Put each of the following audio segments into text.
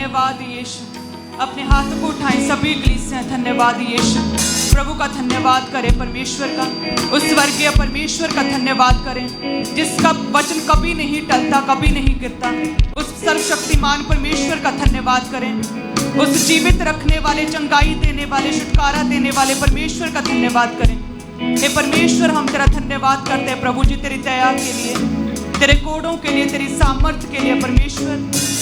धन्यवाद यीशु। अपने हाथ को उठाएं सभी कलीसियां। धन्यवाद यीशु। प्रभु का धन्यवाद करें, परमेश्वर का, उस स्वर्गीय परमेश्वर का धन्यवाद करें जिसका वचन कभी नहीं टलता, कभी नहीं गिरता। उस सर्वशक्तिमान परमेश्वर का धन्यवाद करें, उस जीवित रखने वाले, चंगाई देने वाले, छुटकारा देने वाले परमेश्वर का धन्यवाद करें। हे परमेश्वर, हम तेरा धन्यवाद करते हैं प्रभु जी, तेरी दया के लिए, तेरे कोड़ों के लिए, तेरी सामर्थ्य के लिए परमेश्वर,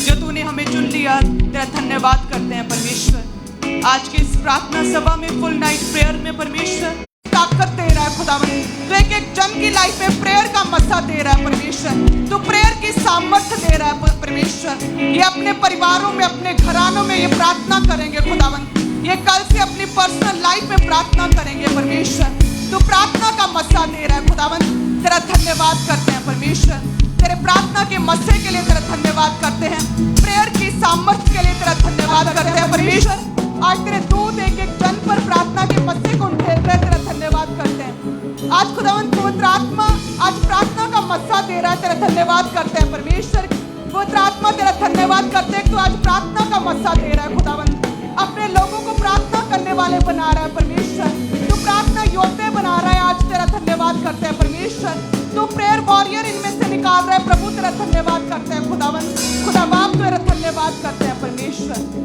जो तूने हमें चुन लिया। तेरा धन्यवाद करते हैं परमेश्वर। आज के इस प्रार्थना सभा में, फुल नाइट प्रेयर में परमेश्वर ताकत दे रहा है खुदावन। तो एक एक जन की लाइफ में प्रेयर का मसा दे रहा है परमेश्वर। तो प्रेयर की सामर्थ्य दे रहा है परमेश्वर। ये अपने परिवारों में, अपने घरानों में ये प्रार्थना करेंगे खुदावन। ये कल से अपनी पर्सनल लाइफ में प्रार्थना करेंगे परमेश्वर। तो प्रार्थना का मसा दे रहा है खुदावन। तेरा धन्यवाद करते हैं परमेश्वर। तेरे प्रार्थना के मस्से के लिए तेरा धन्यवाद करते हैं। प्रेयर की सामर्थ्य के लिए तेरा धन्यवाद करते हैं परमेश्वर। आज तेरे दूत एक एक जन पर प्रार्थना के मस्से को उठेल रहे, तेरा धन्यवाद करते हैं। आज खुदावन पवित्र आत्मा आज प्रार्थना का मस्सा दे रहा है, तेरा धन्यवाद करते हैं परमेश्वर। पवित्र आत्मा तेरा धन्यवाद करते हैं, तो आज प्रार्थना का मस्सा दे रहा है खुदावन। अपने लोगों को प्रार्थना करने वाले बना रहा है परमेश्वर। तू प्रार्थना योद्धे बना रहा है, आज तेरा धन्यवाद करते हैं परमेश्वर। तू प्रेयर वॉरियर इनमें से निकाल रहा है प्रभु, तेरा धन्यवाद करते हैं खुदावन। खुदा बाप तेरा धन्यवाद करते हैं परमेश्वर।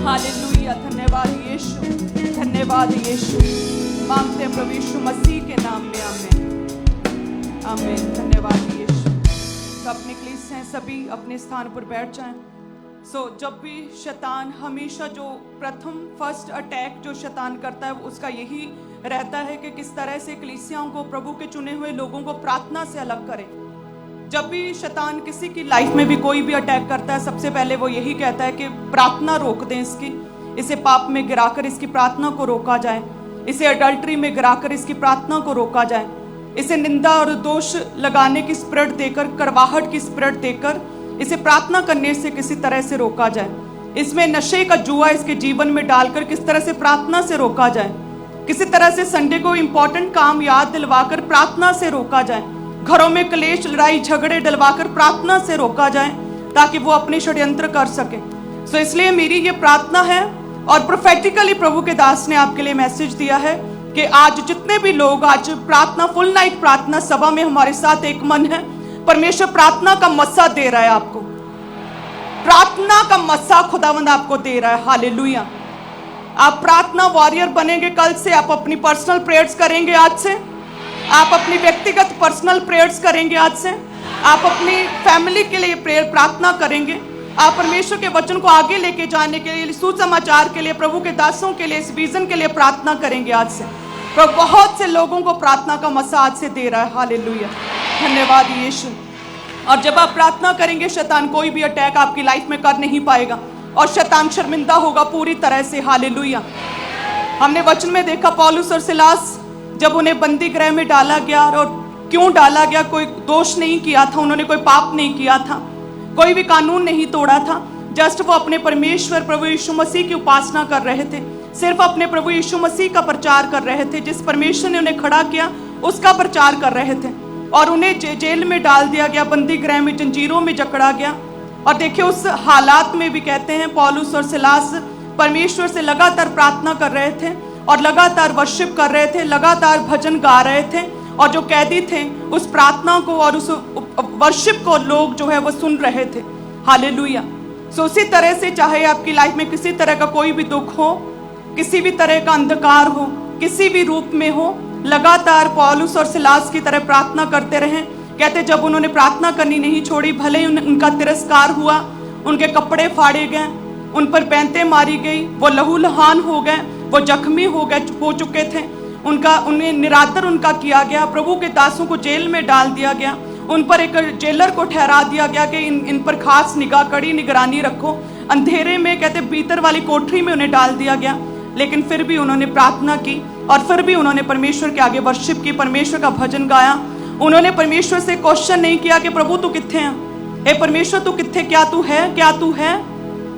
हालेलुया। धन्यवाद यीशु, धन्यवाद यीशु। मांगते हैं प्रभु यीशु मसीह के नाम में, आमीन आमीन। धन्यवाद यीशु। तो अपने कलीसियां सभी अपने स्थान पर बैठ जाएं। जब भी शैतान, हमेशा जो फर्स्ट अटैक जो शैतान करता है उसका यही रहता है कि किस तरह से कलीसियाओं को, प्रभु के चुने हुए लोगों को प्रार्थना से अलग करें। जब भी शैतान किसी की लाइफ में भी कोई भी अटैक करता है, सबसे पहले वो यही कहता है कि प्रार्थना रोक दें इसकी, इसे पाप में गिराकर इसकी प्रार्थना को रोका जाए, इसे अडल्ट्री में गिराकर इसकी प्रार्थना को रोका जाए, इसे निंदा और दोष लगाने की स्पिरिट देकर, कड़वाहट की स्पिरिट देकर इसे प्रार्थना करने से किसी तरह से रोका जाए। इसमें नशे का जुआ इसके जीवन में डालकर किस तरह से प्रार्थना से रोका जाए, किसी तरह से संडे को इंपॉर्टेंट काम याद दिलवाकर प्रार्थना से रोका जाए, घरों में क्लेश, लड़ाई झगड़े डलवाकर प्रार्थना से रोका जाए, ताकि वो अपने षड्यंत्र कर सके। इसलिए मेरी ये प्रार्थना है, और प्रोफेटिकली प्रभु के दास ने आपके लिए मैसेज दिया है कि आज जितने भी लोग आज प्रार्थना, फुल नाइट प्रार्थना सभा में हमारे साथ एक मन है, परमेश्वर प्रार्थना का मस्सा दे रहा है आपको। प्रार्थना का मस्सा खुदावंद आपको दे रहा है। हालेलुया। आप प्रार्थना वॉरियर बनेंगे। कल से आप अपनी पर्सनल प्रेयर्स करेंगे। आज से आप अपनी व्यक्तिगत पर्सनल प्रेयर्स करेंगे। आज से आप अपनी फैमिली के लिए प्रेयर प्रार्थना करेंगे। आप परमेश्वर के वचन को आगे लेके जाने के लिए, सुसमाचार के लिए, प्रभु के दासों के लिए, इस विजन के लिए प्रार्थना करेंगे। आज से प्रभु बहुत से लोगों को प्रार्थना का मस्सा आज से दे रहा है। हालेलुया। धन्यवाद यीशु। और जब आप प्रार्थना करेंगे, शैतान कोई भी अटैक आपकी लाइफ में कर नहीं पाएगा, और शैतान शर्मिंदा होगा पूरी तरह से। हालेलुया। हमने वचन में देखा पौलुस और सिलास जब उन्हें बंदी गृह में डाला गया, और क्यों डाला गया, कोई दोष नहीं किया था, उन्होंने कोई पाप नहीं किया था, कोई भी कानून नहीं तोड़ा था। जस्ट वो अपने परमेश्वर प्रभु यीशु मसीह की उपासना कर रहे थे, सिर्फ अपने प्रभु यीशु मसीह का प्रचार कर रहे थे। जिस परमेश्वर ने उन्हें खड़ा किया उसका प्रचार कर रहे थे, और उन्हें जेल में डाल दिया गया, बंदी गृह में, जंजीरों में जकड़ा गया। और देखिए उस हालात में भी कहते हैं पौलुस और सिलास परमेश्वर से लगातार प्रार्थना कर रहे थे, और लगातार वर्शिप कर रहे थे, लगातार भजन गा रहे थे, और जो कैदी थे उस प्रार्थना को और उस वर्शिप को लोग जो है वो सुन रहे थे। हालेलुया। उसी तरह से चाहे आपकी लाइफ में किसी तरह का कोई भी दुख हो, किसी भी तरह का अंधकार हो, किसी भी रूप में हो, लगातार पौलुस और सिलास की तरह प्रार्थना करते रहे। कहते जब उन्होंने प्रार्थना करनी नहीं छोड़ी, भले ही उनका तिरस्कार हुआ, उनके कपड़े फाड़े गए, उन पर पैंतें मारी गई, वो लहूलुहान हो गए, वो जख्मी हो चुके थे, उन्हें निरादर उनका किया गया, प्रभु के दासों को जेल में डाल दिया गया, उन पर एक जेलर को ठहरा दिया गया कि इन पर खास निगाह, कड़ी निगरानी रखो। अंधेरे में कहते भीतर वाली कोठरी में उन्हें डाल दिया गया, लेकिन फिर भी उन्होंने प्रार्थना की, और फिर भी उन्होंने परमेश्वर के आगे वर्शिप की, परमेश्वर का भजन गाया। उन्होंने परमेश्वर से क्वेश्चन नहीं किया कि प्रभु तू कित्थे है, हे परमेश्वर तू कित्थे, क्या तू है, क्या तू है,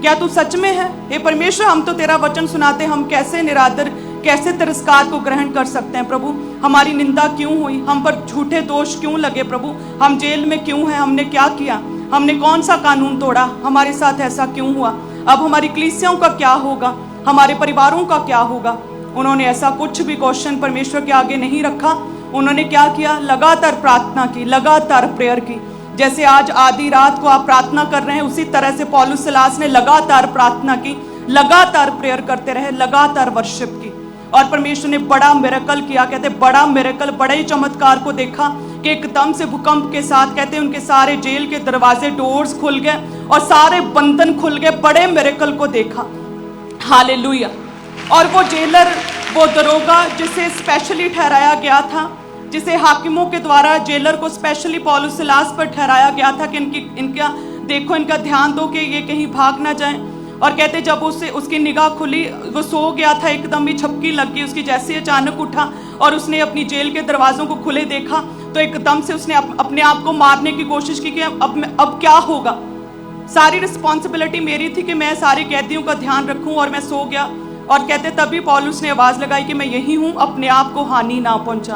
क्या तू सच में है। हे परमेश्वर हम तो तेरा वचन सुनाते, हम कैसे निरादर, कैसे तिरस्कार को ग्रहण कर सकते हैं प्रभु, हमारी निंदा क्यों हुई, हम पर झूठे दोष क्यों लगे प्रभु, हम जेल में क्यों हैं, हमने क्या किया, हमने कौन सा कानून तोड़ा, हमारे साथ ऐसा क्यों हुआ। अब हमारी कलीसियाओं का क्या होगा, हमारे परिवारों का क्या होगा। उन्होंने ऐसा कुछ भी क्वेश्चन परमेश्वर के आगे नहीं रखा। उन्होंने क्या किया, लगातार प्रार्थना की, लगातार प्रेयर की। जैसे आज आधी रात को आप प्रार्थना कर रहे हैं, उसी तरह से पौलुस सिलास ने लगातार प्रार्थना की, लगातार प्रेयर करते रहे, लगातार वर्शिप की, और परमेश्वर ने बड़ा मिरेकल किया। कहते बड़ा मिरेकल, बड़े ही चमत्कार को देखा कि एकदम से भूकंप के साथ कहते उनके सारे जेल के दरवाजे, डोर्स खुल गए और सारे बंधन खुल गए। बड़े मिरेकल को देखा, हालेलुया। और वो जेलर, वो दरोगा जिसे स्पेशली ठहराया गया था, जिसे हाकिमों के द्वारा जेलर को स्पेशली पौलुस सिलास पर ठहराया गया था कि इनका देखो, इनका ध्यान दो कि ये कहीं भाग ना जाएं। और कहते जब उसकी निगाह खुली, वो सो गया था, एकदम ही झपकी लग गई उसकी, जैसे अचानक उठा और उसने अपनी जेल के दरवाजों को खुले देखा तो एकदम से उसने अपने आप को मारने की कोशिश की कि अब क्या होगा। सारी रिस्पॉन्सिबिलिटी मेरी थी कि मैं सारे कैदियों का ध्यान रखूं, और मैं सो गया। और कहते तभी पौलुस ने आवाज लगाई कि मैं यही हूं, अपने आप को हानि ना पहुंचा।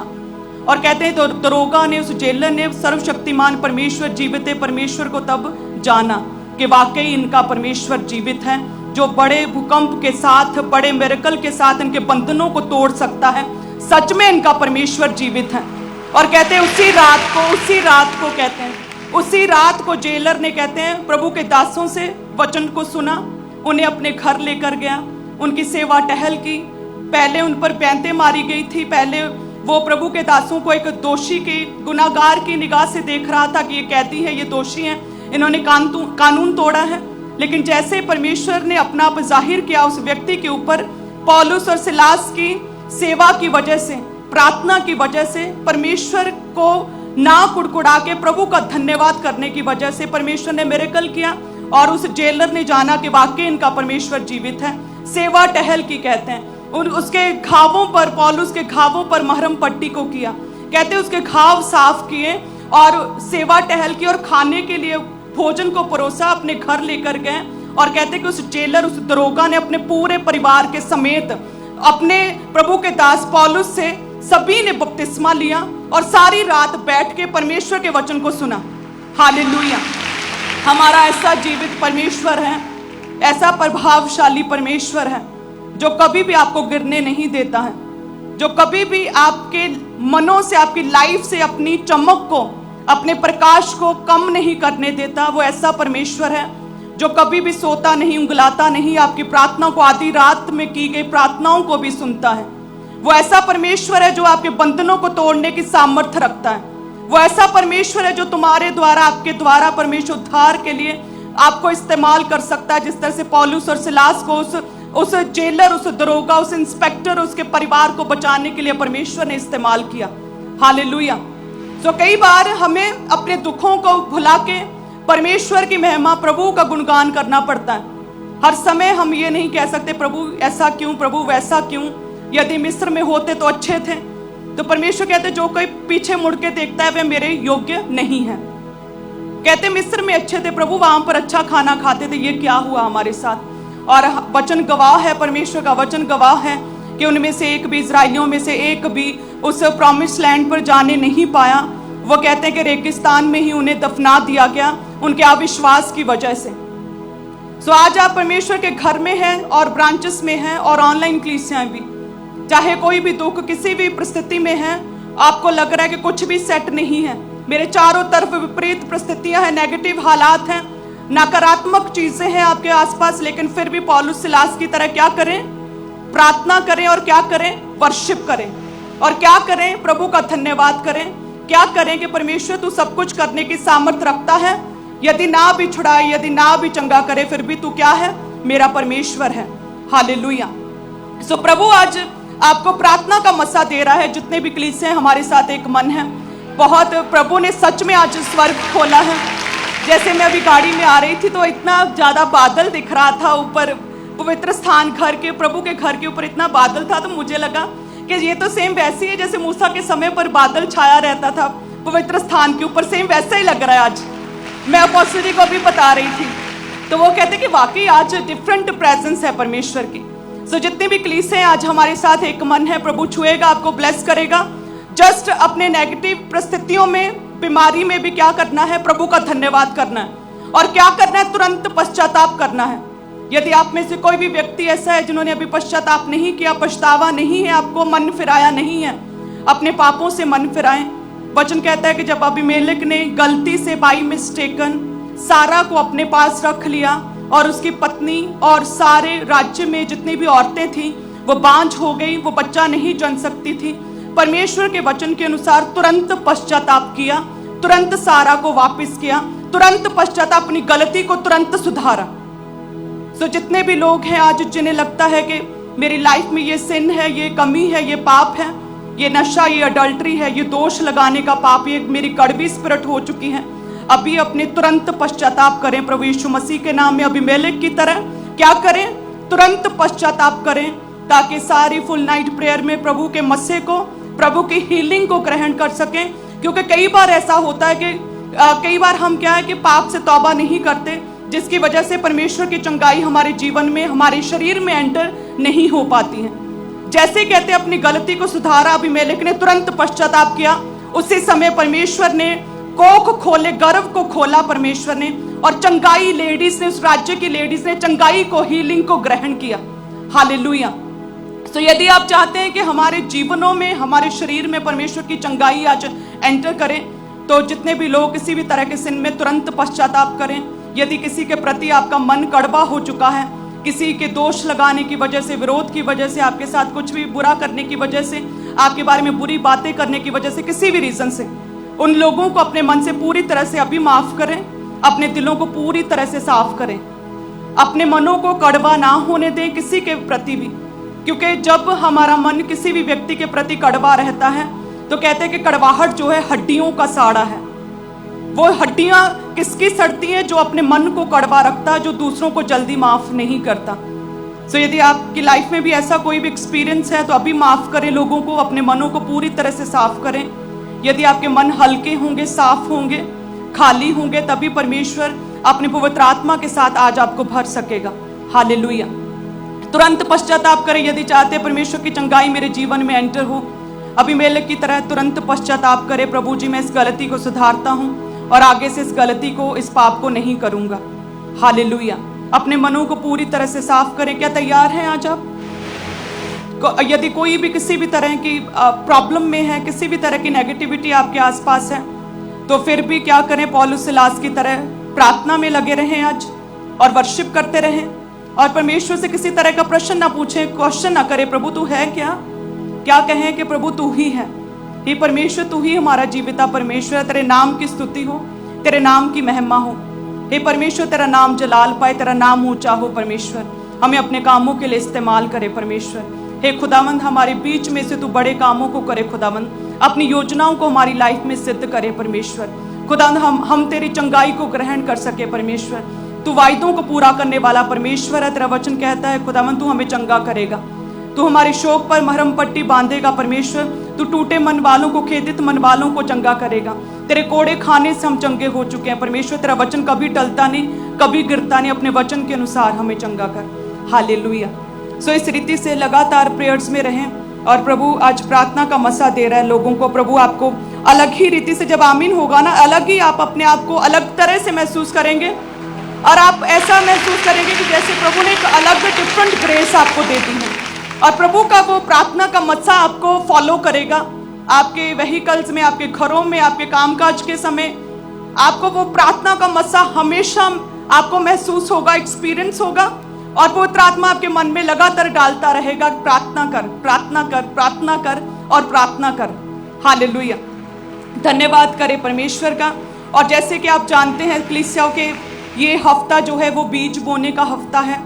और कहते हैं तो दरोगा ने, उस जेलर ने सर्वशक्तिमान परमेश्वर जीवित है परमेश्वर को तब जाना कि वाकई इनका परमेश्वर जीवित है, जो बड़े भूकंप के साथ, बड़े मिरेकल के साथ इनके बंधनों को तोड़ सकता है। सच में इनका परमेश्वर जीवित है। और कहते हैं उसी रात को कहते हैं उसी रात को जेलर ने, कहते हैं, प्रभु के दासों से वचन को सुना, उन्हें अपने घर लेकर गया, उनकी सेवा टहल की। पहले उन पर बैंतें मारी गई थी, पहले वो प्रभु के दासों को एक दोषी की, गुनाहगार की निगाह से देख रहा था कि ये कैदी है, ये दोषी है, इन्होंने कानून तोड़ा है। लेकिन जैसे परमेश्वर ने अपना आप जाहिर किया उस व्यक्ति के ऊपर, पौलुस और सिलास की सेवा की वजह से, प्रार्थना की वजह से, परमेश्वर को ना कुड़कुड़ा के प्रभु का धन्यवाद करने की वजह से परमेश्वर ने मिरेकल किया। और उस जेलर ने जाना कि वाकई इनका परमेश्वर जीवित है। सेवा टहल की, कहते हैं, उसके घावों पर, पौलुस के घावों पर मरहम पट्टी को किया। कहते उसके घाव साफ किए और सेवा टहल की और खाने के लिए भोजन को परोसा, अपने घर लेकर गए। और कहते कि उस जेलर, उस दरोगा ने अपने पूरे परिवार के समेत अपने प्रभु के दास पौलुस से सभी ने बपतिस्मा लिया और सारी रात बैठ के परमेश्वर के वचन को सुना। हालेलुया। हमारा ऐसा जीवित परमेश्वर है, ऐसा प्रभावशाली परमेश्वर है, जो कभी भी आपको गिरने नहीं देता है, जो कभी भी आपके मनों से, आपकी लाइफ से अपनी चमक को, अपने प्रकाश को कम नहीं करने देता। वो ऐसा परमेश्वर है जो कभी भी सोता नहीं, उंगलाता नहीं, आपकी प्रार्थना को, आधी रात में की गई प्रार्थनाओं को भी सुनता है। वो ऐसा परमेश्वर है जो आपके बंधनों को तोड़ने की सामर्थ्य रखता है। वो ऐसा परमेश्वर है जो तुम्हारे द्वारा, आपके द्वारा परमेश्वर उद्धार के लिए आपको इस्तेमाल कर सकता है। जिस तरह से पौलुस और सिलास को उस जेलर, उस दरोगा, उस इंस्पेक्टर, उसके परिवार को बचाने के लिए परमेश्वर ने इस्तेमाल किया। हालेलुया। तो कई बार हमें अपने दुखों को भुला के परमेश्वर की महिमा, प्रभु का गुणगान करना पड़ता है। हर समय हम ये नहीं कह सकते प्रभु ऐसा क्यों, प्रभु वैसा क्यों, यदि मिस्र में होते तो अच्छे थे। तो परमेश्वर कहते जो कोई पीछे मुड़ के देखता है वह मेरे योग्य नहीं है। कहते मिस्र में अच्छे थे प्रभु, वहां पर अच्छा खाना खाते थे, ये क्या हुआ हमारे साथ। और वचन गवाह है, परमेश्वर का वचन गवाह है कि उनमें से एक भी, इजराइलियों में से एक भी उस प्रॉमिस लैंड पर जाने नहीं पाया। वो कहते हैं कि रेगिस्तान में ही उन्हें दफना दिया गया उनके अविश्वास की वजह से। सो आज आप परमेश्वर के घर में हैं और ब्रांचेस में हैं और ऑनलाइन कलीसियां भी, चाहे कोई भी दुख, किसी भी परिस्थिति में है, आपको लग रहा है कि कुछ भी सेट नहीं है, मेरे चारों तरफ विपरीत परिस्थितियां हैं, नेगेटिव हालात हैं, नकारात्मक चीजें हैं आपके आसपास, लेकिन फिर भी पौलुस सिलास की तरह क्या करें? प्रार्थना करें। और क्या करें? वर्शिप करें। और क्या करें? प्रभु का धन्यवाद करें। क्या करें कि परमेश्वर तू सब कुछ करने की सामर्थ्य रखता है, यदि ना भी छुड़ाए, यदि ना भी चंगा करे, फिर भी तू क्या है? मेरा परमेश्वर है। हालेलुया। सो प्रभु आज आपको प्रार्थना का मसा दे रहा है। जितने भी कलीसियां हमारे साथ एक मन है, बहुत प्रभु ने सच में आज स्वर्ग खोला है। जैसे मैं अभी गाड़ी में आ रही थी तो इतना ज्यादा बादल दिख रहा था ऊपर, पवित्र स्थान घर के, प्रभु के घर के ऊपर इतना बादल था, तो मुझे लगा कि ये तो सेम वैसे ही है जैसे मूसा के समय पर बादल छाया रहता था पवित्र स्थान के ऊपर, सेम वैसा ही लग रहा है आज। मैं अपोस्टली को भी बता रही थी तो वो कहते कि वाकई आज डिफरेंट प्रेजेंस है परमेश्वर की। सो जितने भी कलीसियां आज हमारे साथ एक मन है, प्रभु छुएगा, आपको ब्लेस करेगा। जस्ट अपने नेगेटिव परिस्थितियों में, बीमारी में भी क्या करना है? प्रभु का धन्यवाद करना है। और क्या करना है? तुरंत पश्चाताप करना है। यदि आप में से कोई भी व्यक्ति ऐसा है जिन्होंने अभी पश्चाताप नहीं किया, पछतावा नहीं है, आपको मन फिराया नहीं है, अपने पापों से मन फिराएं। वचन कहता है कि जब अबीमेलेक ने गलती से बाई मिस्टेकन सारा को अपने पास रख लिया और उसकी पत्नी और सारे राज्य में जितनी भी औरतें थी वो बांझ हो गई, वो बच्चा नहीं जन सकती थी, परमेश्वर के वचन के अनुसार तुरंत पश्चाताप किया, तुरंत सारा को वापस किया, तुरंत पश्चाताप, अपनी गलती को तुरंत सुधारा। सो जितने भी लोग हैं आज जिन्हें लगता है कि मेरी लाइफ में ये सिन है, ये कमी है, ये पाप है, ये नशा, ये अडल्ट्री है, ये दोष लगाने का पाप, ये मेरी कड़वी स्पिरिट हो चुकी है, अभी अपने तुरंत पश्चाताप करें प्रभु यीशु मसीह के नाम में। अबीमेलेक की तरह क्या करें? तुरंत पश्चाताप करें, ताकि सारी फुल नाइट प्रेयर में प्रभु के मस्से को, प्रभु की हीलिंग को ग्रहण कर सकें। क्योंकि कई बार ऐसा होता है कि कई बार हम क्या है कि पाप से तौबा नहीं करते, जिसकी वजह से परमेश्वर की चंगाई हमारे जीवन में, हमारे शरीर में एंटर नहीं हो पाती है। जैसे कहते अपनी गलती को सुधारा, अबीमेलेक ने तुरंत पश्चाताप किया, उसी समय परमेश्वर ने कोख खोले, गर्भ को खोला परमेश्वर ने, और चंगाई लेडीज ने, उस राज्य की लेडीज ने चंगाई को, हीलिंग को ग्रहण किया। हालेलुया। तो यदि आप चाहते हैं कि हमारे जीवनों में, हमारे शरीर में परमेश्वर की चंगाई आज एंटर करें, तो जितने भी लोग किसी भी तरह के सिन में तुरंत पश्चाताप करें। यदि किसी के प्रति आपका मन कड़वा हो चुका है, किसी के दोष लगाने की वजह से, विरोध की वजह से, आपके साथ कुछ भी बुरा करने की वजह से, आपके बारे में बुरी बातें करने की वजह से, किसी भी रीजन से, उन लोगों को अपने मन से पूरी तरह से अभी माफ करें, अपने दिलों को पूरी तरह से साफ करें, अपने मनों को कड़वा ना होने दें किसी के प्रति भी। क्योंकि जब हमारा मन किसी भी व्यक्ति के प्रति कड़वा रहता है तो कहते हैं कि कड़वाहट जो है हड्डियों का साड़ा है। वो हड्डियां किसकी सड़ती हैं? जो अपने मन को कड़वा रखता है, जो दूसरों को जल्दी माफ नहीं करता। सो यदि आपकी लाइफ में भी ऐसा कोई भी एक्सपीरियंस है तो अभी माफ करें लोगों को, अपने मनों को पूरी तरह से साफ करें। यदि आपके मन हल्के होंगे, साफ होंगे, खाली होंगे, तभी परमेश्वर अपने पवित्र आत्मा के साथ आज आपको भर सकेगा। हालेलुया। तुरंत पश्चाताप करें यदि चाहते हैं परमेश्वर की चंगाई मेरे जीवन में एंटर हो। अबीमेलेक की तरह तुरंत पश्चाताप करें, प्रभु जी मैं इस गलती को सुधारता हूँ और आगे से इस गलती को, इस पाप को नहीं करूंगा। हालेलुया। अपने मनों को पूरी तरह से साफ करें। क्या तैयार हैं आज आप? यदि कोई भी किसी भी तरह की प्रॉब्लम में है, किसी भी तरह की नेगेटिविटी आपके आसपास है, तो फिर भी क्या करें? पौलुस सिलास की तरह प्रार्थना में लगे रहें आज और वर्शिप करते रहें, और परमेश्वर से किसी तरह का प्रश्न ना पूछें, क्वेश्चन ना करें, प्रभु तू है क्या कहें कि प्रभु तू ही है, हे परमेश्वर तू ही हमारा जीविता परमेश्वर। तेरे नाम की स्तुति हो, तेरे नाम की महिमा हो, हे परमेश्वर तेरा नाम जलाल पाए, तेरा नाम ऊंचा हो परमेश्वर। हमें अपने कामों के लिए इस्तेमाल करे परमेश्वर। हे खुदावंद हमारे बीच में से तू बड़े कामों को करे खुदावंद, अपनी योजनाओं को हमारी लाइफ में सिद्ध करे परमेश्वर। खुदावंद हम तेरी चंगाई को ग्रहण कर सके परमेश्वर। तू वायदों को पूरा करने वाला परमेश्वर है। तेरा वचन कहता है खुदावंद तू हमें चंगा करेगा, तू हमारे शोक पर मरहम पट्टी बांधेगा परमेश्वर। तू टूटे मन वालों को, खेदित मन वालों को चंगा करेगा। तेरे कोड़े खाने से हम चंगे हो चुके हैं परमेश्वर। तेरा वचन कभी टलता नहीं, कभी गिरता नहीं। अपने वचन के अनुसार हमें चंगा कर। हालेलुया। सो इस रीति से लगातार प्रेयर्स में रहें, और प्रभु आज प्रार्थना का मसा दे रहा है लोगों को। प्रभु आपको अलग ही रीति से, जब आमीन होगा ना, अलग ही आप अपने आप को अलग तरह से महसूस करेंगे, और आप ऐसा महसूस करेंगे कि जैसे प्रभु ने एक अलग डिफरेंट ग्रेस आपको दे दी है, और प्रभु का वो प्रार्थना का मत्सा आपको फॉलो करेगा। आपके व्हीकल्स में, आपके घरों में, आपके कामकाज के समय आपको वो प्रार्थना का मत्सा हमेशा आपको महसूस होगा, एक्सपीरियंस होगा, और पवित्र आत्मा आपके मन में लगातार डालता रहेगा, प्रार्थना कर, प्रार्थना कर, प्रार्थना कर और प्रार्थना कर। हालेलुया। धन्यवाद करें परमेश्वर का। और जैसे कि आप जानते हैं कलीसियाओं के ये हफ्ता जो है वो बीज बोने का हफ्ता है।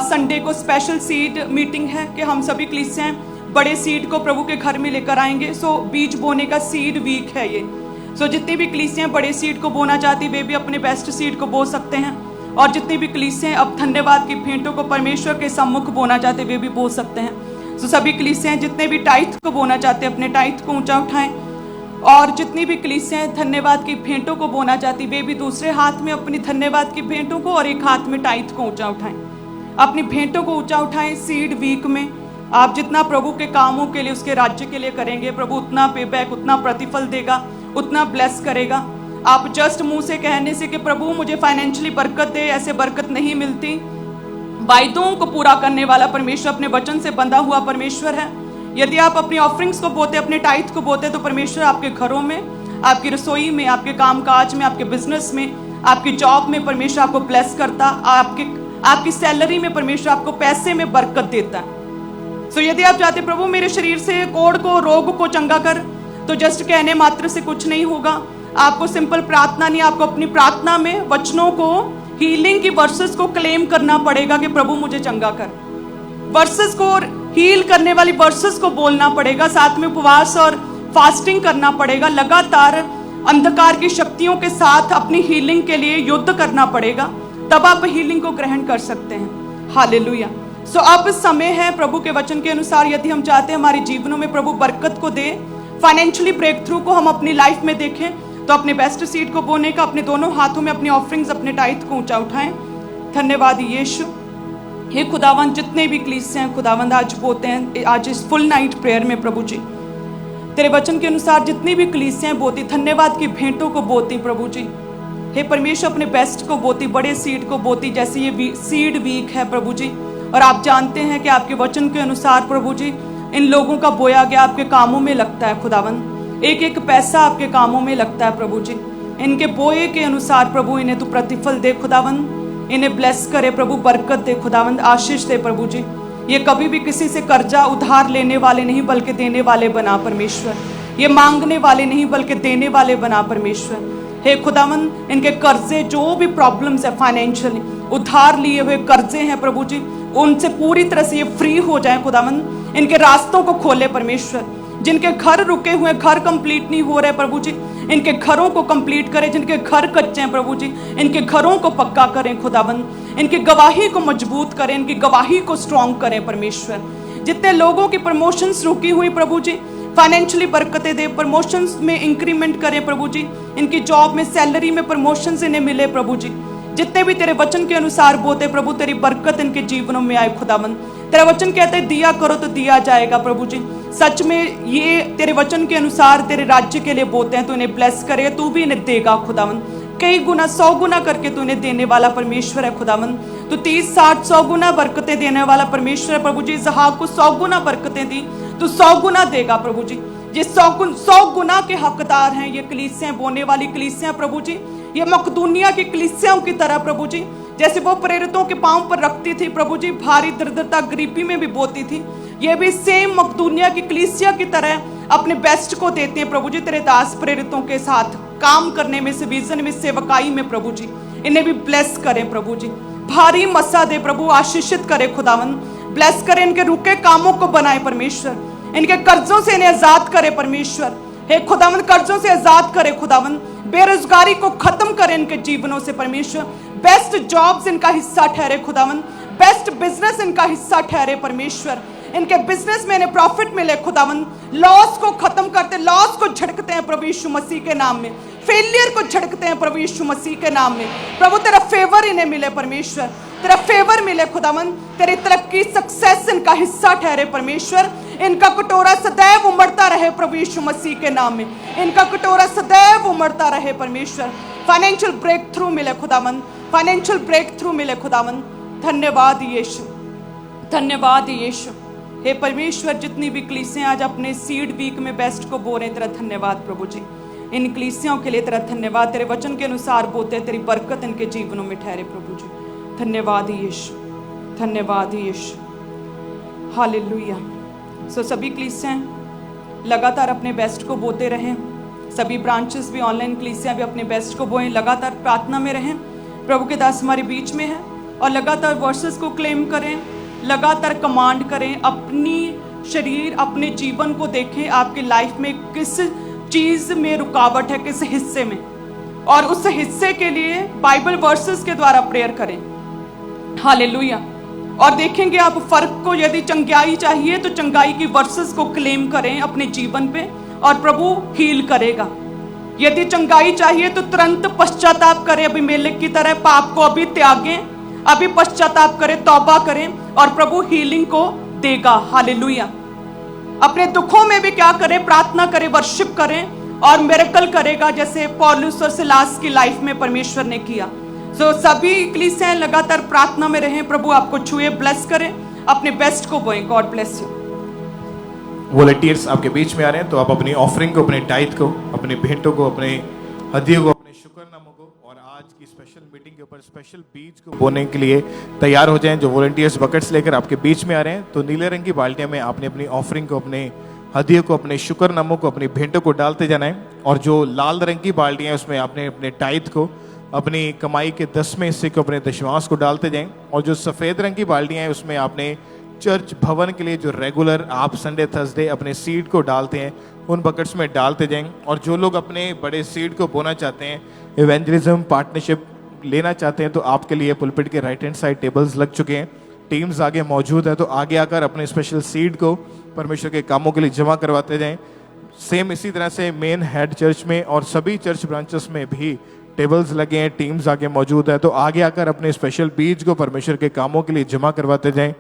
संडे को स्पेशल सीड मीटिंग है कि हम सभी कलीसियाएं बड़े सीड को प्रभु के घर में लेकर आएंगे। सो बीज बोने का सीड वीक है ये। सो जितनी भी कलीसियाएं बड़े सीड को बोना चाहती वे भी अपने बेस्ट सीड को बो सकते हैं, और जितनी भी कलीसियाएं अब धन्यवाद की भेंटों को परमेश्वर के सम्मुख बोना चाहते वे भी बो सकते हैं। सो सभी कलीसियाएं जितने भी टाइथ को बोना चाहते हैं अपने टाइथ को ऊंचा उठाएं, और जितनी भी कलीसियाएं धन्यवाद की भेंटों को बोना चाहती वे भी दूसरे हाथ में अपनी धन्यवाद की भेंटों को और एक हाथ में टाइथ को ऊंचा उठाएं। अपनी भेंटों को ऊंचा उठाएं। सीड वीक में आप जितना प्रभु के कामों के लिए, उसके राज्य के लिए करेंगे, प्रभु उतना पेबैक, उतना प्रतिफल देगा, उतना ब्लेस करेगा। आप जस्ट मुंह से कहने से कि प्रभु मुझे फाइनेंशियली बरकत दे, ऐसे बरकत नहीं मिलती। वायदों को पूरा करने वाला परमेश्वर, अपने वचन से बंधा हुआ परमेश्वर है। यदि आप अपनी ऑफरिंग्स को बोते, अपने टाइथ को बोते, तो परमेश्वर आपके घरों में, आपकी रसोई में, आपके कामकाज में, आपके बिजनेस में, आपकी जॉब में परमेश्वर आपको ब्लेस करता, आपकी सैलरी में परमेश्वर आपको पैसे में बरकत देता है। सो यदि आप चाहते प्रभु मेरे शरीर से कोढ़ को, रोग को चंगा कर, तो जस्ट कहने मात्र से कुछ नहीं होगा। आपको सिंपल प्रार्थना नहीं, आपको अपनी प्रार्थना में वचनों को, हीलिंग की वर्सेस को क्लेम करना पड़ेगा कि प्रभु मुझे चंगा कर। वर्सेस को, हील करने वाली वर्सेस को बोलना पड़ेगा। साथ में उपवास और फास्टिंग करना पड़ेगा। लगातार अंधकार की शक्तियों के साथ अपनी हीलिंग के लिए युद्ध करना पड़ेगा, तब आप हीलिंग को ग्रहण कर सकते हैं। हालेलुया। सो अब समय है प्रभु के वचन के अनुसार, यदि हम चाहते हैं हमारे जीवनों में प्रभु बरकत को दे, फाइनेंशियली ब्रेक थ्रू को हम अपनी लाइफ में देखें, तो अपने बेस्ट सीड को बोने का, अपने दोनों हाथों में अपनी ऑफरिंग्स, अपने टाइथ को ऊंचा उठाएं। धन्यवाद यीशु। हे खुदावंद, जितने भी कलीसियां हैं खुदावंद आज बोते हैं, आज इस फुल नाइट प्रेयर में प्रभु जी तेरे वचन के अनुसार जितनी भी कलीसियां बोती, धन्यवाद की भेंटों को बोती प्रभु जी। हे परमेश्वर, अपने बेस्ट को बोती, बड़े सीड को बोती, जैसे ये सीड वीक है प्रभु जी, और आप जानते हैं कि आपके वचन के अनुसार प्रभु जी इन लोगों का बोया गया आपके कामों में लगता है खुदावंद। एक एक पैसा आपके कामों में लगता है प्रभु जी। इनके बोए के अनुसार प्रभु इन्हें तू प्रतिफल दे खुदावंद, इन्हें ब्लेस करे प्रभु, बरकत दे खुदावंद, आशीष दे प्रभु जी। ये कभी भी किसी से कर्जा उधार लेने वाले नहीं बल्कि देने वाले बना परमेश्वर। ये मांगने वाले नहीं बल्कि देने वाले बना परमेश्वर। हे खुदावंद, इनके कर्जे जो भी प्रॉब्लम्स है फाइनेंशियली, उधार लिए हुए कर्जे हैं प्रभु जी, उनसे पूरी तरह से ये फ्री हो जाए खुदावंद। इनके रास्तों को खोले परमेश्वर। जिनके घर रुके हुए, घर कंप्लीट नहीं हो रहे प्रभु जी, इनके घरों को कंप्लीट करें। जिनके घर कच्चे हैं प्रभु जी, इनके घरों को पक्का करें खुदाबंद। इनकी गवाही को मजबूत करें, इनकी गवाही को स्ट्रॉन्ग करें परमेश्वर। जितने लोगों की प्रमोशंस रुकी हुई प्रभु जी, फाइनेंशियली बरकतें दे, प्रमोशंस में इंक्रीमेंट करें प्रभु जी। इनकी जॉब में, सैलरी में प्रमोशंस इन्हें मिले प्रभु जी। जितने भी तेरे वचन के अनुसार बोते प्रभु, तेरी बरकत इनके जीवनों में आए खुदाबंद। तेरा वचन कहता है दिया करो तो दिया जाएगा प्रभु जी। सच में ये तेरे वचन के अनुसार तेरे राज्य के लिए बोते हैं, तो इन्हें ब्लेस करेगा, तू भी इन्हें देगा खुदावंद। कई गुना, 100 गुना करके तू इन्हें देने वाला परमेश्वर है खुदावंद। तो 30, 60, 100 गुना बरकतें देने वाला परमेश्वर है प्रभु जी। इसहाक को 100 गुना बरकतें दी, तो 100 गुना देगा प्रभु जी। ये 100 गुना के हकदार हैं ये कलीसियां, बोने वाली कलीसियां प्रभु जी। ये मकदूनिया की कलीसियाओं की तरह प्रभु जी, जैसे वो प्रेरितों के पांव पर रखती थी प्रभु जी, भारी दरिद्रता गरीबी में भी बोती थी, ये भी सेम मकदूनिया की कलीसिया की तरह अपने बेस्ट को देते हैं प्रभु जी। तेरे दास प्रेरितों के साथ काम करने में, विजन में, सेवकाई में प्रभु जी, इन्हें भी ब्लेस करें प्रभु जी। भारी मसा दे प्रभु, आशीषित करे खुदावंद, ब्लेस करें, इनके रुके कामों को बनाए परमेश्वर। इनके कर्जों से इन्हें आजाद करे परमेश्वर। हे खुदावंद, कर्जों से आजाद करे खुदावंद। बेरोजगारी को खत्म करे इनके जीवनों से परमेश्वर। बेस्ट जॉब्स इनका हिस्सा ठहरे खुदावंद। बेस्ट बिजनेस इनका हिस्सा ठहरे परमेश्वर। इनके बिजनेस में इन्हें प्रॉफिट मिले खुदावंद। लॉस को खत्म करते, लॉस को झड़कते हैं प्रभु यीशु मसीह के नाम में। फेलियर को झड़कते हैं प्रभु यीशु मसीह के नाम में। प्रभु तेरा फेवर इन्हें मिले परमेश्वर, तेरा फेवर मिले खुदावंद। तेरी तरक्की, सक्सेस इनका हिस्सा ठहरे परमेश्वर। इनका कटोरा सदैव उमड़ता रहे प्रभु यीशु मसीह के नाम में। इनका कटोरा सदैव उमड़ता रहे परमेश्वर। फाइनेंशियल ब्रेक थ्रू मिले खुदावंद, फाइनेंशियल ब्रेक थ्रू मिले खुदावंद। धन्यवाद यीशु, धन्यवाद यीशु। हे परमेश्वर, जितनी भी कलीसियां आज अपने सीड वीक में बेस्ट को बो रहे हैं, तेरा धन्यवाद प्रभु जी। इन कलीसियाओं के लिए तेरा धन्यवाद। तेरे वचन के अनुसार बोते हैं, तेरी बरकत इनके जीवनों में ठहरे प्रभु जी। धन्यवाद यीशु, धन्यवाद यीशु। हालेलुया। सो सभी कलीसियां लगातार अपने बेस्ट को बोते रहें। सभी ब्रांचेस भी, ऑनलाइन कलीसियां भी अपने बेस्ट को बोएं। लगातार प्रार्थना में रहें। प्रभु के दास हमारे बीच में है, और लगातार वर्सेस को क्लेम करें, लगातार कमांड करें। अपनी शरीर, अपने जीवन को देखें, आपकी लाइफ में किस चीज में रुकावट है, किस हिस्से में, और उस हिस्से के लिए बाइबल वर्सेस के द्वारा प्रेयर करें। हालेलुया। और देखेंगे आप फर्क को। यदि चंगाई चाहिए तो चंगाई की वर्सेस को क्लेम करें अपने जीवन पे, और प्रभु हील करेगा। यदि चंगाई चाहिए तो तुरंत पश्चाताप करें, अबीमेलेक की तरह पाप को अभी त्यागें, अभी पश्चाताप करें, तौबा करें, और प्रभु हीलिंग को देगा। हालेलुया। अपने दुखों में भी क्या करें? प्रार्थना करें, वर्शिप करें, और मिरेकल करेगा, जैसे पौलुस और सिलास की लाइफ में परमेश्वर ने किया। सो सभी कलीसियाएं लगातार प्रार्थना में रहें, प्रभु आपको छुए, ब्लेस करें, अपने बेस्ट को बोएं। God bless you. वॉलंटियर्स आपके बीच में आ रहे हैं, तो आप अपनी ऑफरिंग को, अपने टाइथ को, अपने भेंटों को, अपने हदियों को, अपने शुक्रनामों को और आज की स्पेशल मीटिंग के ऊपर स्पेशल बीज को बोने के लिए तैयार हो जाएं। जो वॉलंटियर्स बकेट्स लेकर आपके बीच में आ रहे हैं, तो नीले रंग की बाल्टियां में आपने अपनी ऑफरिंग को, अपने हदियों को, अपने शुक्रनामों को, अपनी भेंटों को डालते जाना है। और जो लाल रंग की बाल्टियां हैं उसमें आपने अपने टाइथ को, अपनी कमाई के 10वें हिस्से को, अपने दशमांश को डालते जाएं। और जो सफ़ेद रंग की बाल्टियां हैं उसमें आपने चर्च भवन के लिए जो रेगुलर आप संडे थर्सडे अपने सीड को डालते हैं उन बकेट्स में डालते जाएं। और जो लोग अपने बड़े सीड को बोना चाहते हैं, इवेंजलिज्म पार्टनरशिप लेना चाहते हैं, तो आपके लिए पुलपिट के राइट हैंड साइड टेबल्स लग चुके हैं, टीम्स आगे मौजूद है, तो आगे आकर अपने स्पेशल सीड को परमेश्वर के कामों के लिए जमा करवाते जाएं। सेम इसी तरह से मेन हेड चर्च में और सभी चर्च ब्रांचेस में भी टेबल्स लगे हैं, टीम्स आगे मौजूद है, तो आगे आकर अपने स्पेशल बीज को परमेश्वर के कामों के लिए जमा करवाते जाएं।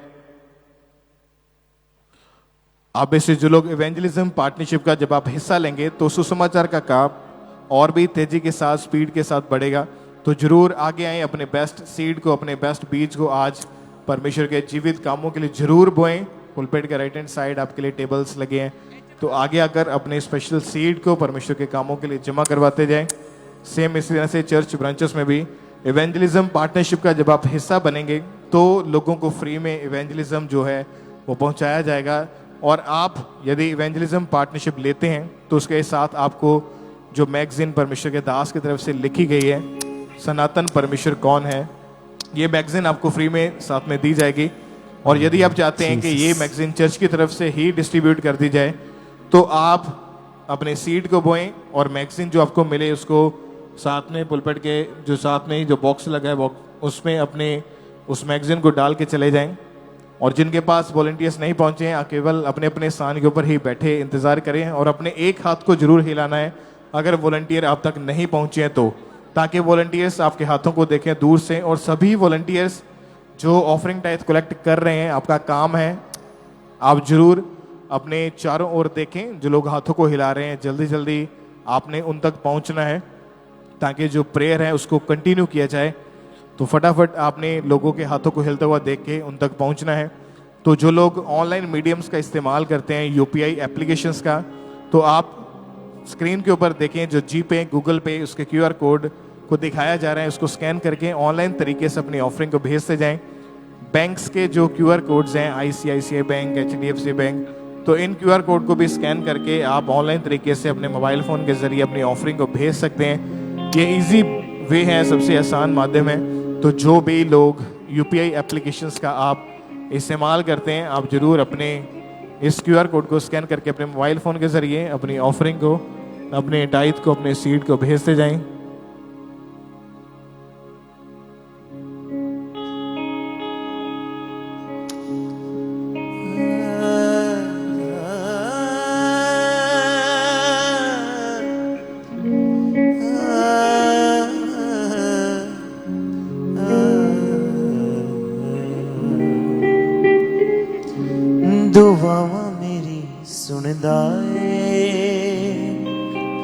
आप में से जो लोग इवेंजलिज्म पार्टनरशिप का जब आप हिस्सा लेंगे तो सुसमाचार का काम और भी तेजी के साथ, स्पीड के साथ बढ़ेगा। तो जरूर आगे आए, अपने बेस्ट सीड को, अपने बेस्ट बीज को आज परमेश्वर के जीवित कामों के लिए जरूर बोएं। पुलपिट के राइट हैंड साइड आपके लिए टेबल्स लगे हैं, तो आगे आकर अपने स्पेशल सीड को परमेश्वर के कामों के लिए जमा करवाते जाएं। सेम इसी तरह से चर्च ब्रांचेस में भी इवेंजलिज्म पार्टनरशिप का जब आप हिस्सा बनेंगे तो लोगों को फ्री में इवेंजलिज्म जो है वो पहुंचाया जाएगा। और आप यदि इवेंजलिज्म पार्टनरशिप लेते हैं तो उसके साथ आपको जो मैगजीन परमेश्वर के दास की तरफ से लिखी गई है, सनातन परमेश्वर कौन है, ये मैगजीन आपको फ्री में साथ में दी जाएगी। और यदि आप चाहते हैं कि ये मैगजीन चर्च की तरफ से ही डिस्ट्रीब्यूट कर दी जाए, तो आप अपने सीड को बोएं और मैगजीन जो आपको मिले उसको साथ में पुलपिट के जो साथ में ही जो बॉक्स लगा है उसमें अपने उस मैगजीन को डाल के चले जाएं। और जिनके पास वॉलंटियर्स नहीं पहुंचे हैं, केवल अपने अपने स्थान के ऊपर ही बैठे इंतजार करें और अपने एक हाथ को जरूर हिलाना है अगर वॉलंटियर आप तक नहीं पहुंचे हैं तो, ताकि वॉलंटियर्स आपके हाथों को देखें दूर से। और सभी वॉलंटियर्स जो ऑफरिंग टाइथ कलेक्ट कर रहे हैं, आपका काम है आप जरूर अपने चारों ओर देखें, जो लोग हाथों को हिला रहे हैं जल्दी जल्दी आपने उन तक पहुंचना है ताकि जो प्रेयर है उसको कंटिन्यू किया जाए। तो फटाफट आपने लोगों के हाथों को हिलता हुआ देख के उन तक पहुंचना है। तो जो लोग ऑनलाइन मीडियम्स का इस्तेमाल करते हैं, यूपीआई एप्लीकेशंस का, तो आप स्क्रीन के ऊपर देखें जो जीपे, गूगल पे, उसके क्यूआर कोड को दिखाया जा रहा है, उसको स्कैन करके ऑनलाइन तरीके से अपनी ऑफरिंग को भेजते जाएं। बैंक्स के जो क्यूआर कोड्स हैं, आईसीआईसीआई बैंक, एचडीएफसी बैंक, तो इन क्यूआर कोड को भी स्कैन करके आप ऑनलाइन तरीके से अपने मोबाइल फ़ोन के ज़रिए अपनी ऑफरिंग को भेज सकते हैं। ये ईजी वे है, सबसे आसान माध्यम है। तो जो भी लोग यूपीआई एप्लीकेशंस का आप इस्तेमाल करते हैं, आप ज़रूर अपने इस क्यूआर कोड को स्कैन करके अपने मोबाइल फ़ोन के ज़रिए अपनी ऑफरिंग को, अपने टाइथ को, अपने सीड को भेजते जाएं।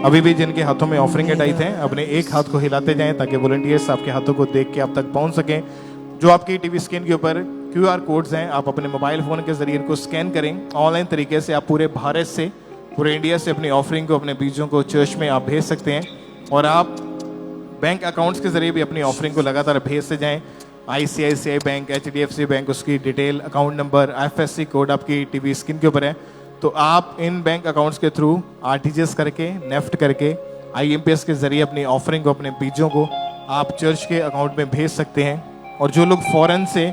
अभी भी जिनके हाथों में ऑफरिंग के टाइथ हैं, अपने एक हाथ को हिलाते जाएं ताकि वॉलंटियर्स आपके हाथों को देख के आप तक पहुंच सकें। जो आपकी टीवी स्क्रीन के ऊपर क्यूआर कोड्स हैं, आप अपने मोबाइल फ़ोन के ज़रिए इनको स्कैन करें। ऑनलाइन तरीके से आप पूरे भारत से, पूरे इंडिया से अपनी ऑफरिंग को, अपने बीजों को चर्च में आप भेज सकते हैं। और आप बैंक अकाउंट्स के ज़रिए भी अपनी ऑफरिंग को लगातार भेजते जाएँ। आईसीआईसीआई बैंक, एचडीएफसी बैंक, उसकी detail, account number, IFSC code आपकी टीवी स्क्रीन के ऊपर है। तो आप इन बैंक अकाउंट्स के थ्रू आरटीजीएस करके, नेफ्ट करके, आईएमपीएस के ज़रिए अपनी ऑफरिंग को, अपने बीजों को आप चर्च के अकाउंट में भेज सकते हैं। और जो लोग फॉरेन से,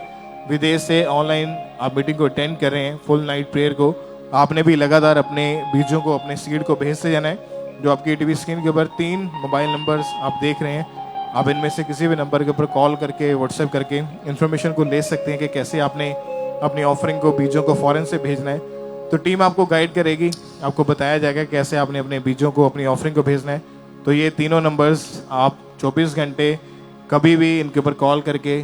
विदेश से ऑनलाइन आप मीटिंग को अटेंड कर रहे हैं, फुल नाइट प्रेयर को, आपने भी लगातार अपने बीजों को, अपने सीड को भेजते जाना है। जो आपकी टीवी स्क्रीन के ऊपर 3 मोबाइल नंबर्स आप देख रहे हैं, आप इनमें से किसी भी नंबर के ऊपर कॉल करके, व्हाट्सएप करके इन्फॉर्मेशन को ले सकते हैं कि कैसे आपने अपनी ऑफरिंग को, बीजों को फॉरेन से भेजना है। तो टीम आपको गाइड करेगी, आपको बताया जाएगा कैसे आपने अपने बीजों को, अपनी ऑफरिंग को भेजना है। तो ये तीनों नंबर्स आप 24 घंटे कभी भी इनके ऊपर कॉल करके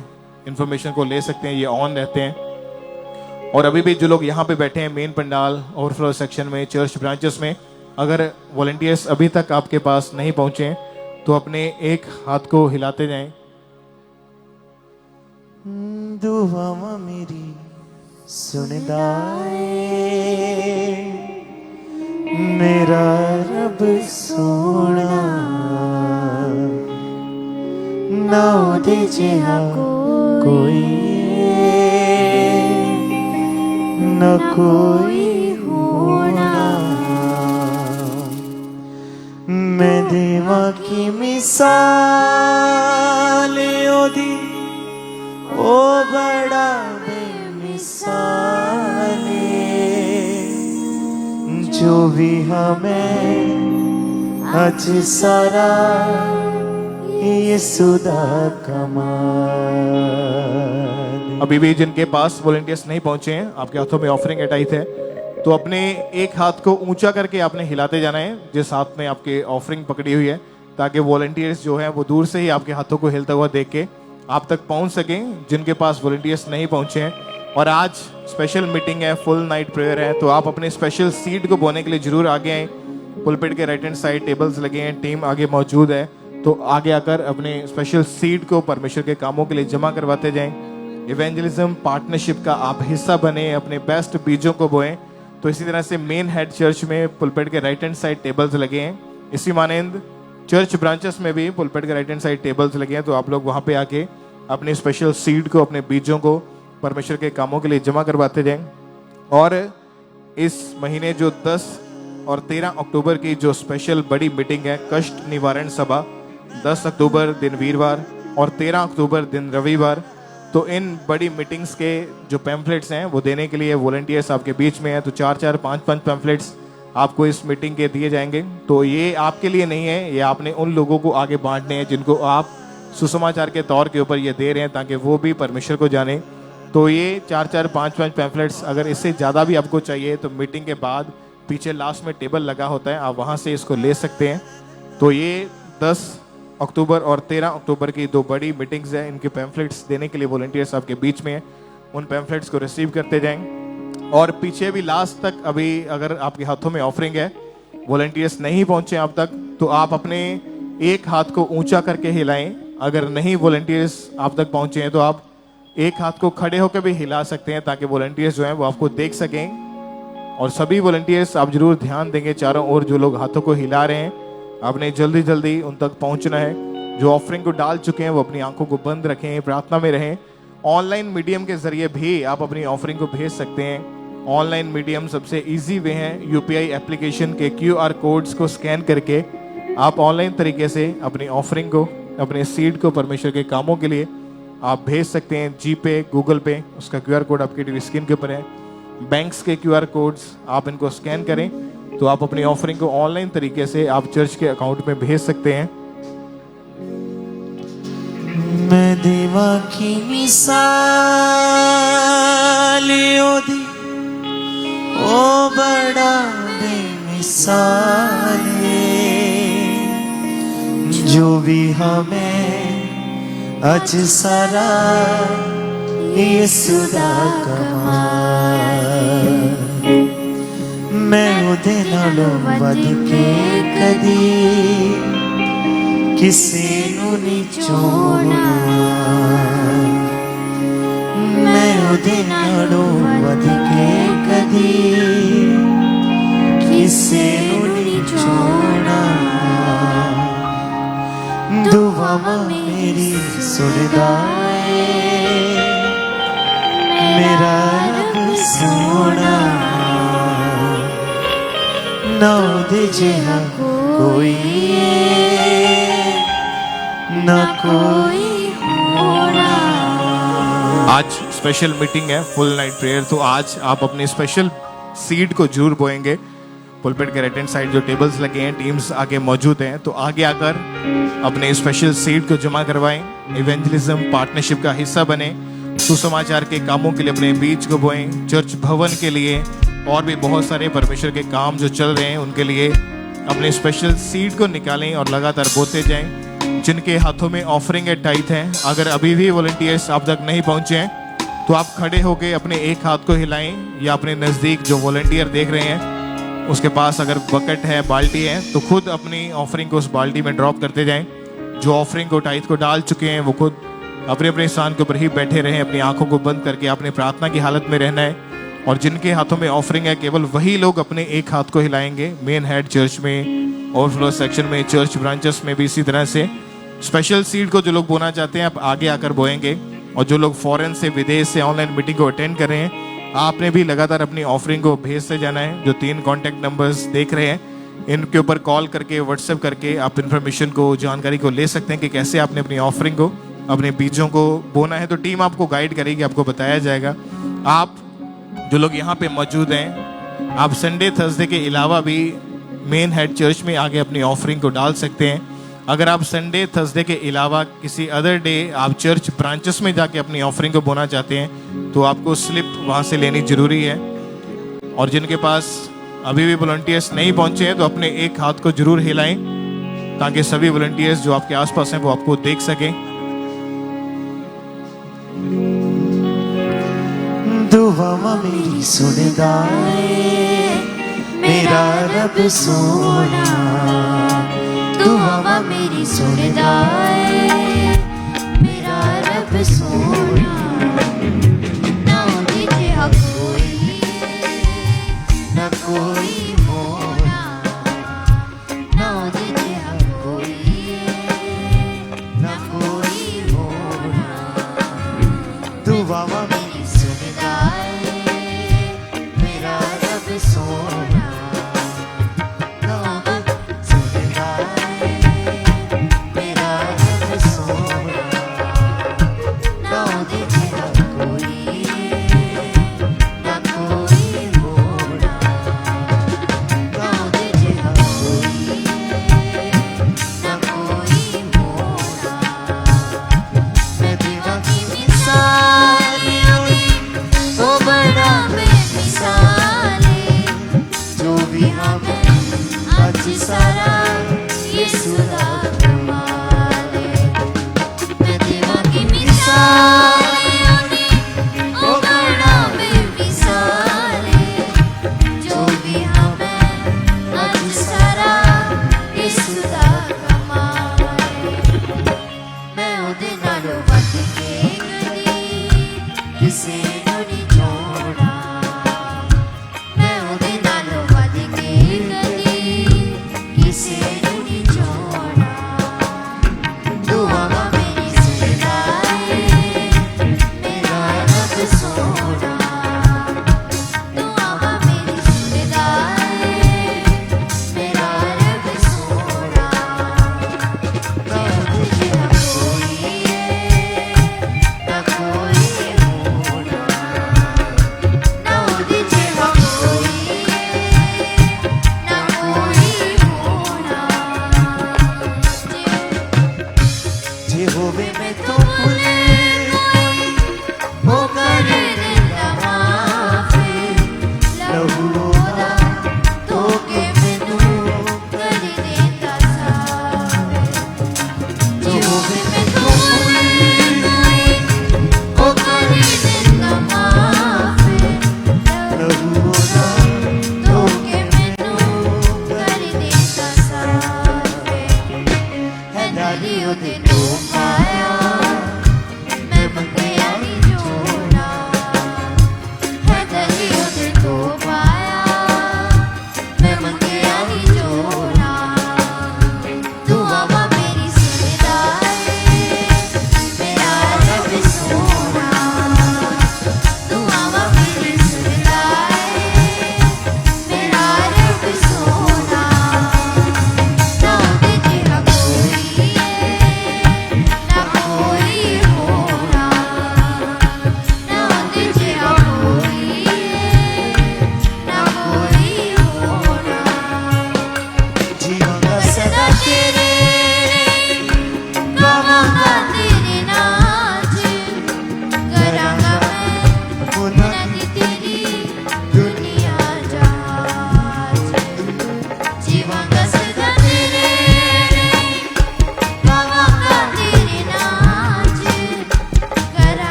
इन्फॉर्मेशन को ले सकते हैं, ये ऑन रहते हैं। और अभी भी जो लोग यहाँ पे बैठे हैं मेन पंडाल, ओवरफ्लो सेक्शन में, चर्च ब्रांचेस में, अगर वॉलंटियर्स अभी तक आपके पास नहीं पहुँचे हैं तो अपने एक हाथ को हिलाते जाएं दुआवां मेरी सुनदा ए मेरा रब सोना ना ओदे जिहा कोई ना कोई होना मैं देवा की मिसाल ओदी ओ बड़ा बेमिसाल जो भी हमें आज सारा ये सुधा कमाल। अभी भी जिनके पास वॉलंटियर्स नहीं पहुंचे हैं, आपके हाथों में ऑफरिंग एटाइट है, तो अपने एक हाथ को ऊंचा करके आपने हिलाते जाना है जिस हाथ में आपके ऑफरिंग पकड़ी हुई है, ताकि वॉलंटियर्स जो है वो दूर से ही आपके हाथों को हिलता हुआ देख के आप तक पहुंच सकें जिनके पास वॉलंटियर्स नहीं पहुंचे हैं। और आज स्पेशल मीटिंग है, फुल नाइट प्रेयर है, तो आप अपने स्पेशल सीट को बोने के लिए जरूर आगे आए। पुलपिट के राइट हैंड साइड टेबल्स लगे हैं, टीम आगे मौजूद है, तो आगे आकर अपने स्पेशल सीट को परमेश्वर के कामों के लिए जमा करवाते जाएं। इवेंजलिज्म पार्टनरशिप का आप हिस्सा बने, अपने बेस्ट बीजों को बोएं। तो इसी तरह से मेन हेड चर्च में पुलपिट के राइट हैंड साइड टेबल्स लगे हैं, इसी मानंद चर्च ब्रांचेस में भी पुलपिट के राइट हैंड साइड टेबल्स लगे हैं, तो आप लोग वहां पे आके अपने स्पेशल सीड को, अपने बीजों को परमेश्वर के कामों के लिए जमा करवाते जाएं। और इस महीने जो 10 और 13 अक्टूबर की जो स्पेशल बड़ी मीटिंग है, कष्ट निवारण सभा, 10 अक्टूबर दिन वीरवार और 13 अक्टूबर दिन रविवार, तो इन बड़ी मीटिंग्स के जो पैम्फलेट्स हैं वो देने के लिए वॉलंटियर्स आपके बीच में हैं। तो 4-4, 5-5 पैम्फलेट्स आपको इस मीटिंग के दिए जाएंगे। तो ये आपके लिए नहीं है, ये आपने उन लोगों को आगे बांटने हैं जिनको आप सुसमाचार के तौर के ऊपर ये दे रहे हैं, ताकि वो भी परमेश्वर को जाने। तो ये 4-4, 5-5 पैम्फलेट्स, अगर इससे ज़्यादा भी आपको चाहिए तो मीटिंग के बाद पीछे लास्ट में टेबल लगा होता है, आप वहाँ से इसको ले सकते हैं। तो ये 10 अक्टूबर और 13 अक्टूबर की 2 बड़ी मीटिंग्स हैं, इनके पैम्फलेट्स देने के लिए वॉलंटियर्स आपके बीच में हैं, उन पैम्फलेट्स को रिसीव करते जाएं। और पीछे भी लास्ट तक अभी अगर आपके हाथों में ऑफरिंग है, वॉलंटियर्स नहीं पहुंचे आप तक, तो आप अपने एक हाथ को ऊंचा करके हिलाएं। अगर नहीं वॉलंटियर्स आप तक पहुंचे हैं तो आप एक हाथ को खड़े होकर भी हिला सकते हैं, ताकि वॉलंटियर्स जो हैं वो आपको देख सकें। और सभी वॉलंटियर्स आप जरूर ध्यान देंगे, चारों ओर जो लोग हाथों को हिला रहे हैं, आपने जल्दी जल्दी उन तक पहुंचना है। जो ऑफरिंग को डाल चुके हैं वो अपनी आंखों को बंद रखें, प्रार्थना में रहें। ऑनलाइन मीडियम के जरिए भी आप अपनी ऑफरिंग को भेज सकते हैं। ऑनलाइन मीडियम सबसे इजी वे है, यूपीआई एप्लीकेशन के QR कोड्स को स्कैन करके आप ऑनलाइन तरीके से अपनी ऑफरिंग को, अपने सीड को परमेश्वर के कामों के लिए आप भेज सकते हैं। जीपे, गूगल पे, उसका QR कोड आपकी टीवी स्क्रीन के ऊपर है। बैंक्स के QR कोड्स आप इनको स्कैन करें तो आप अपनी ऑफरिंग को ऑनलाइन तरीके से आप चर्च के अकाउंट में भेज सकते हैं। मैं देवा की मिसाल ओदी ओ बड़ा बेमिसाल जो भी हमें आज सारा यीशु दा कमाल। मैं उदे नालों वध के कदी किसी नू नहीं छोड़ना। मैं उदे नालों वध के कदी किसी नू नहीं छोड़ना। दुआवां मेरी सुनदा ए मेरा रब सोना ना ओदे जिहा कोई ना कोई होना। आज स्पेशल मीटिंग है, फुल नाइट प्रेयर, तो आज आप अपने स्पेशल सीड को जरूर बोएंगे। पुलपिट के राइट हैंड साइड जो टेबल्स लगे हैं, टीम्स आगे मौजूद हैं, तो आगे आकर अपने स्पेशल सीड को जमा करवाएं। इवेंजलिज्म पार्टनरशिप का हिस्सा बने, सुसमाचार के कामों के लिए अपने बीज को बोएं, चर्च भवन के लिए और भी बहुत सारे परमेश्वर के काम जो चल रहे हैं उनके लिए अपने स्पेशल सीड को निकालें और लगातार बोते जाएं। जिनके हाथों में ऑफरिंग टाइट है, अगर अभी भी वॉलंटियर्स आप तक नहीं पहुंचे हैं तो आप खड़े होकर अपने एक हाथ को हिलाएं, या अपने नज़दीक जो वॉलंटियर देख रहे हैं उसके पास अगर बकेट है, बाल्टी है, तो खुद अपनी ऑफरिंग को उस बाल्टी में ड्रॉप करते जाएं। जो ऑफरिंग को टाइट को डाल चुके हैं वो खुद अपने अपने स्थान के ऊपर ही बैठे रहें, अपनी आंखों को बंद करके आपने प्रार्थना की हालत में रहना है। और जिनके हाथों में ऑफरिंग है केवल वही लोग अपने एक हाथ को हिलाएंगे। मेन हेड चर्च में, ओवरफ्लो सेक्शन में, चर्च ब्रांचेस में भी इसी तरह से। स्पेशल सीड को जो लोग बोना चाहते हैं आप आगे आकर बोएंगे। और जो लोग फॉरेन से, विदेश से ऑनलाइन मीटिंग को अटेंड कर रहे हैं, आपने भी लगातार अपनी ऑफरिंग को भेजते जाना है। जो 3 कॉन्टैक्ट नंबर्स देख रहे हैं इनके ऊपर कॉल करके, व्हाट्सएप करके आप इन्फॉर्मेशन को, जानकारी को ले सकते हैं कि कैसे आपने अपनी ऑफरिंग को, अपने बीजों को बोना है। तो टीम आपको गाइड करेगी, आपको बताया जाएगा। आप जो लोग यहाँ पे मौजूद हैं, आप संडे थर्सडे के अलावा भी मेन हेड चर्च में आगे अपनी ऑफरिंग को डाल सकते हैं। अगर आप संडे थर्सडे के अलावा किसी अदर डे आप चर्च ब्रांचेस में जाके अपनी ऑफरिंग को बोना चाहते हैं तो आपको स्लिप वहाँ से लेनी जरूरी है। और जिनके पास अभी भी वॉलंटियर्स नहीं पहुंचे हैं तो अपने एक हाथ को जरूर हिलाएं ताकि सभी वॉलंटियर्स जो आपके आसपास हैं वो आपको देख सकें। दुआ मेरी सुनदा है मेरा रब सोना, दुआ मेरी सुनदा है मेरा रब सोना। ना दीजे कोई ना कोई होना, ना दीजे कोई ना कोई होना। दुआ मेरी सुनदा है मेरा रब सोना,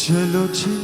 चलो जी